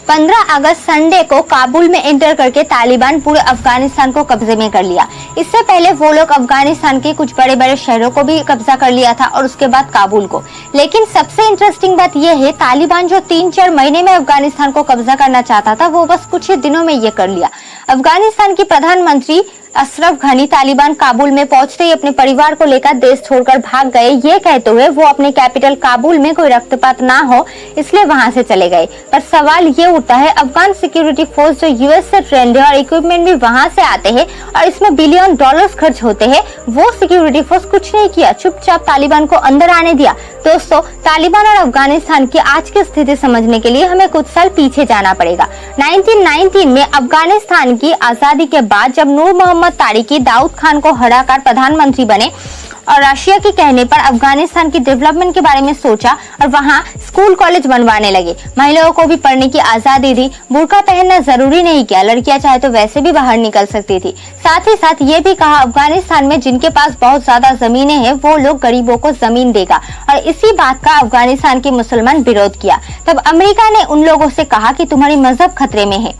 15 अगस्त Sunday को काबुल में enter करके तालिबान पूरे अफगानिस्तान को कब्जे में कर लिया। इससे पहले वो लोग अफगानिस्तान के कुछ बड़े बड़े शहरों को भी कब्जा कर लिया था और उसके बाद काबुल को। लेकिन सबसे इंटरेस्टिंग बात यह है, तालिबान जो 3-4 महीने में अफगानिस्तान को कब्जा करना चाहता था, वो बस कुछ ही दिनों में ये कर लिया। अफगानिस्तान की प्रधानमंत्री अशरफ घनी तालिबान काबुल में पहुंचते ही अपने परिवार को लेकर देश छोड़कर भाग गए, ये कहते हुए वो अपने कैपिटल काबुल में कोई रक्तपात ना हो इसलिए वहां से चले गए। पर सवाल ये उठता है, अफगान सिक्योरिटी फोर्स जो यूएस से ट्रेंड है और इक्विपमेंट भी वहां से आते हैं और इसमें बिलियन डॉलर्स खर्च होते हैं, वो सिक्योरिटी फोर्स कुछ नहीं किया, चुपचाप तालिबान को अंदर आने दिया। दोस्तों, तालिबान और अफगानिस्तान की आज की स्थिति समझने के लिए हमें कुछ साल पीछे जाना पड़ेगा। 1919 में अफगानिस्तान की आजादी के बाद जब नूर मोहम्मद तारिकी दाऊद खान को हराकर प्रधानमंत्री बने और रशिया के कहने पर अफगानिस्तान की डेवलपमेंट के बारे में सोचा और वहां स्कूल कॉलेज बनवाने लगे। महिलाओं को भी पढ़ने की आजादी दी, बुर्का पहनना जरूरी नहीं किया, लड़कियां चाहे तो वैसे भी बाहर निकल सकती थी। साथ ही साथ ये भी कहा, अफगानिस्तान में जिनके पास बहुत ज्यादा जमीनें हैं वो लोग गरीबों को जमीन देगा, और इसी बात का अफगानिस्तान के मुसलमान विरोध किया। तब अमेरिका ने उन लोगों से कहा कि तुम्हारी मजहब खतरे में है,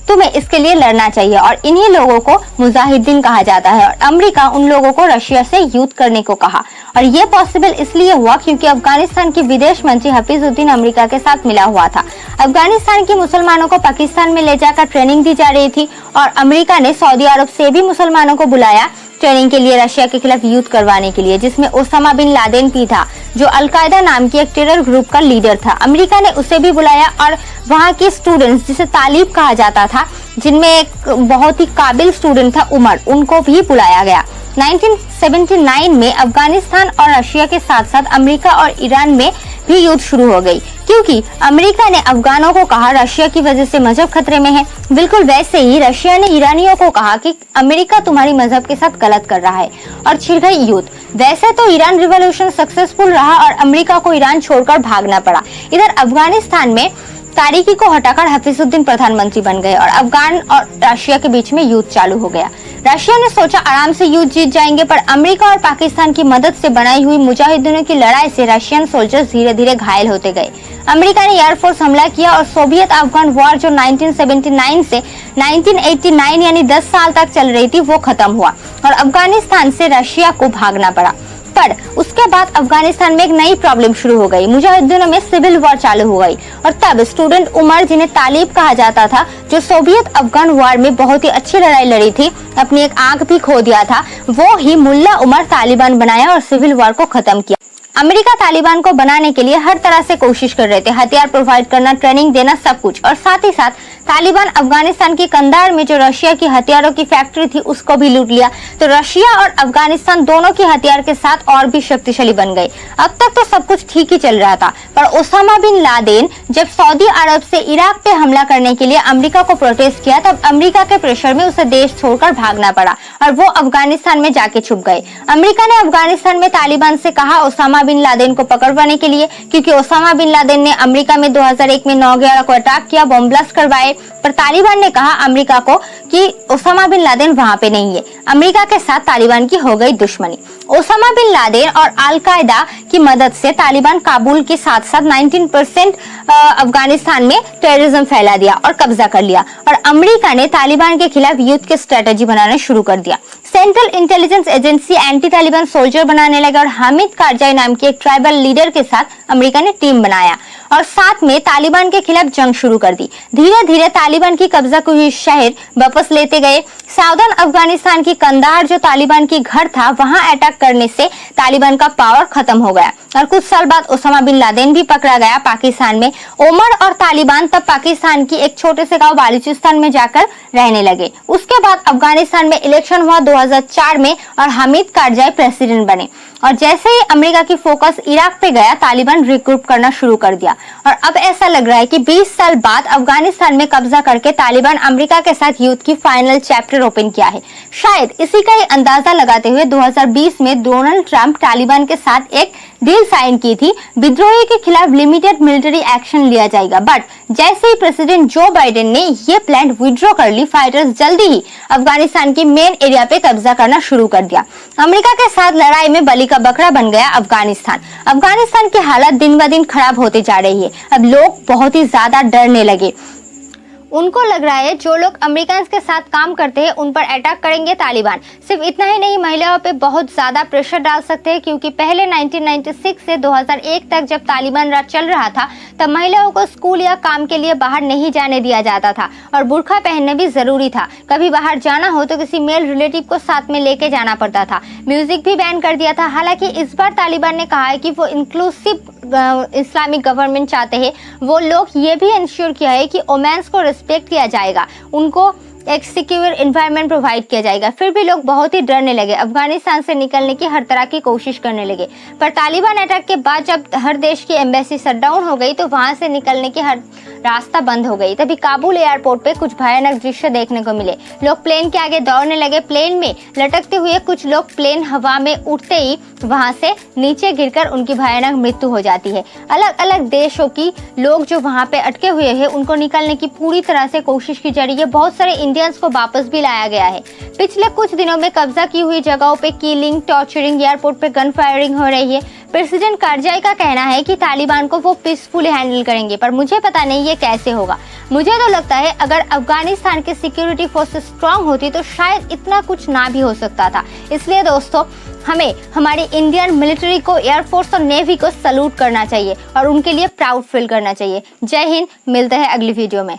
तुम्हें इसके लिए लड़ना चाहिए, और इन्हीं लोगों को मुजाहिदीन कहा जाता है। और अमेरिका उन लोगों को रशिया से युद्ध करने को कहा, और ये पॉसिबल इसलिए हुआ क्योंकि अफगानिस्तान की विदेश मंत्री हफीजुद्दीन अमेरिका के साथ मिला हुआ था। अफगानिस्तान के मुसलमानों को पाकिस्तान में ले जाकर ट्रेनिंग दी जा रही थी और अमेरिका ने सऊदी अरब से भी मुसलमानों को बुलाया ट्रेनिंग के लिए रशिया के खिलाफ युद्ध करवाने के लिए, जिसमें ओसामा बिन लादेन भी था जो अलकायदा नाम की एक टेरर ग्रुप का लीडर था। अमेरिका ने उसे भी बुलाया और वहां के स्टूडेंट्स जिसे तालिब कहा जाता था, जिनमें एक बहुत ही काबिल स्टूडेंट था उमर, उनको भी बुलाया गया। 1979 में अफगानिस्तान और रशिया के साथ साथ अमेरिका और ईरान में भी युद्ध शुरू हो गई, क्योंकि अमेरिका ने अफगानों को कहा रशिया की वजह से मजहब खतरे में है। बिल्कुल वैसे ही रशिया ने ईरानियों को कहा कि अमेरिका तुम्हारी मजहब के साथ गलत कर रहा है, और छिड़ गई युद्ध। वैसे तो ईरान रिवॉल्यूशन सक्सेसफुल रहा और अमेरिका को ईरान छोड़कर भागना पड़ा। इधर अफगानिस्तान में तारिकी को हटाकर हफीजुद्दीन प्रधानमंत्री बन गए और अफगान और रशिया के बीच में युद्ध चालू हो गया। रशिया ने सोचा आराम से युद्ध जीत जाएंगे, पर अमेरिका और पाकिस्तान की मदद से बनाई हुई मुजाहिदीनों की लड़ाई से रशियन सोल्जर्स धीरे धीरे घायल होते गए। अमेरिका ने एयरफोर्स हमला किया और सोवियत अफगान वॉर जो 1979 से 1989 यानी 10 साल तक चल रही थी, वो खत्म हुआ और अफगानिस्तान से रशिया को भागना पड़ा। पर उसके बाद अफगानिस्तान में एक नई प्रॉब्लम शुरू हो गई, मुजाहिदीनों में सिविल वॉर चालू हो गई, और तब स्टूडेंट उमर, जिन्हें तालिब कहा जाता था, जो सोवियत अफगान वॉर में बहुत ही अच्छी लड़ाई लड़ी थी, अपनी एक आंख भी खो दिया था, वो ही मुल्ला उमर तालिबान बनाया और सिविल वॉर को खत्म किया। अमेरिका तालिबान को बनाने के लिए हर तरह से कोशिश कर रहे थे, हथियार प्रोवाइड करना, ट्रेनिंग देना, सब कुछ, और साथ ही साथ तालिबान अफगानिस्तान की कंधार में जो रशिया की हथियारों की फैक्ट्री थी उसको भी लूट लिया। तो रशिया और अफगानिस्तान दोनों के हथियार के साथ और भी शक्तिशाली बन गए। अब तक तो सब कुछ ठीक ही चल रहा था, पर ओसामा बिन लादेन जब सऊदी अरब से इराक पे हमला करने के लिए अमेरिका को प्रोटेस्ट किया, तब अमेरिका के प्रेशर में उसे देश छोड़कर भागना पड़ा और वो अफगानिस्तान में जाके छुप गए। अमेरिका ने अफगानिस्तान में तालिबान से कहा ओसामा बिन लादेन को पकड़वाने के लिए, क्योंकि ओसामा बिन लादेन ने अमेरिका में 2001 में 9/11 को अटैक किया, बॉम्ब ब्लास्ट करवाए, पर तालिबान ने कहा अमेरिका को कि ओसामा बिन लादेन वहां पे नहीं है। अमेरिका के साथ तालिबान की हो गई दुश्मनी। ओसामा बिन लादेन और अल-कायदा की मदद से तालिबान काबुल के साथ साथ 19% अफगानिस्तान में टेररिज्म फैला दिया और कब्जा कर लिया, और अमेरिका ने तालिबान के खिलाफ युद्ध की स्ट्रेटेजी बनाना शुरू कर दिया। Central intelligence agency anti Taliban soldier बनाने लगे और हामिद कारजाई नाम के एक ट्राइबल लीडर के साथ अमेरिका ने टीम बनाया और साथ में तालिबान के खिलाफ जंग शुरू कर दी। धीरे धीरे तालिबान की कब्जा हुई शहर वापस लेते गए। साउदर्न अफगानिस्तान की कंधार जो तालिबान की घर था, वहां अटैक करने से तालिबान का पावर खत्म हो गया और कुछ साल बाद ओसामा बिन लादेन भी पकड़ा गया पाकिस्तान में। उमर और तालिबान तब पाकिस्तान की एक छोटे से गांव बालूचिस्तान में जाकर रहने लगे। उसके बाद अफगानिस्तान में इलेक्शन हुआ 2004 में और हामिद कारजाई प्रेसिडेंट बने, और जैसे ही अमेरिका की फोकस इराक पे गया, तालिबान रिग्रुप करना शुरू कर दिया। और अब ऐसा लग रहा है कि 20 साल बाद अफगानिस्तान में कब्जा करके तालिबान अमेरिका के साथ युद्ध की फाइनल चैप्टर ओपन किया है। शायद इसी का ही अंदाजा लगाते हुए 2020 में डोनाल्ड ट्रंप तालिबान के साथ एक डील साइन की थी, विद्रोही के खिलाफ लिमिटेड मिलिट्री एक्शन लिया जाएगा। बट जैसे ही प्रेसिडेंट जो बाइडेन ने ये प्लान विड्रॉ कर ली, फाइटर्स जल्दी ही अफगानिस्तान की मेन एरिया पे कब्जा करना शुरू कर दिया। अमेरिका के साथ लड़ाई में बलि का बकरा बन गया अफगानिस्तान। अफगानिस्तान की हालत दिन ब दिन खराब होती जा रही है। अब लोग बहुत ही ज्यादा डरने लगे। उनको लग रहा है जो लोग अमेरिकन के साथ काम करते हैं उन पर अटैक करेंगे तालिबान। सिर्फ इतना ही नहीं, महिलाओं पे बहुत ज़्यादा प्रेशर डाल सकते हैं, क्योंकि पहले 1996 से 2001 तक जब तालिबान राज चल रहा था तब महिलाओं को स्कूल या काम के लिए बाहर नहीं जाने दिया जाता था और बुर्का पहनना भी ज़रूरी था। कभी बाहर जाना हो तो किसी मेल रिलेटिव को साथ में लेके जाना पड़ता था। म्यूजिक भी बैन कर दिया था। हालांकि इस बार तालिबान ने कहा है कि वो इंक्लूसिव इस्लामिक गवर्नमेंट चाहते हैं। वो लोग ये भी इंश्योर किया है कि वुमेन्स को रिस्पेक्ट किया जाएगा, उनको एक सिक्योर एनवायरनमेंट प्रोवाइड किया जाएगा। फिर भी लोग बहुत ही डरने लगे, अफगानिस्तान से निकलने की हर तरह की कोशिश करने लगे। पर तालिबान अटैक के बाद जब हर देश की एम्बेसी शट डाउन हो गई तो वहां से निकलने की हर रास्ता बंद हो गई। तभी काबुल एयरपोर्ट पे कुछ भयानक दृश्य देखने को मिले। लोग प्लेन के आगे दौड़ने लगे। प्लेन में लटकते हुए कुछ लोग प्लेन हवा में उड़ते ही वहां से नीचे गिरकर उनकी भयानक मृत्यु हो जाती है। अलग अलग देशों की लोग जो वहां पे अटके हुए हैं उनको निकलने की पूरी तरह से कोशिश की जा रही है। बहुत सारे इंडियंस को वापस भी लाया गया है। पिछले कुछ दिनों में कब्जा की हुई जगहों पे किलिंग, टॉर्चरिंग, एयरपोर्ट पे गन फायरिंग हो रही है। प्रेसिडेंट कारजाई का कहना है कि तालिबान को वो पीसफुली हैंडल करेंगे, पर मुझे पता नहीं ये कैसे होगा। मुझे तो लगता है अगर अफगानिस्तान की सिक्योरिटी फोर्सेस स्ट्रांग होती तो शायद इतना कुछ ना भी हो सकता था। इसलिए दोस्तों, हमें हमारी इंडियन मिलिट्री को, एयरफोर्स और नेवी को सैल्यूट करना चाहिए और उनके लिए प्राउड फील करना चाहिए। जय हिंद, मिलते हैं अगली वीडियो में।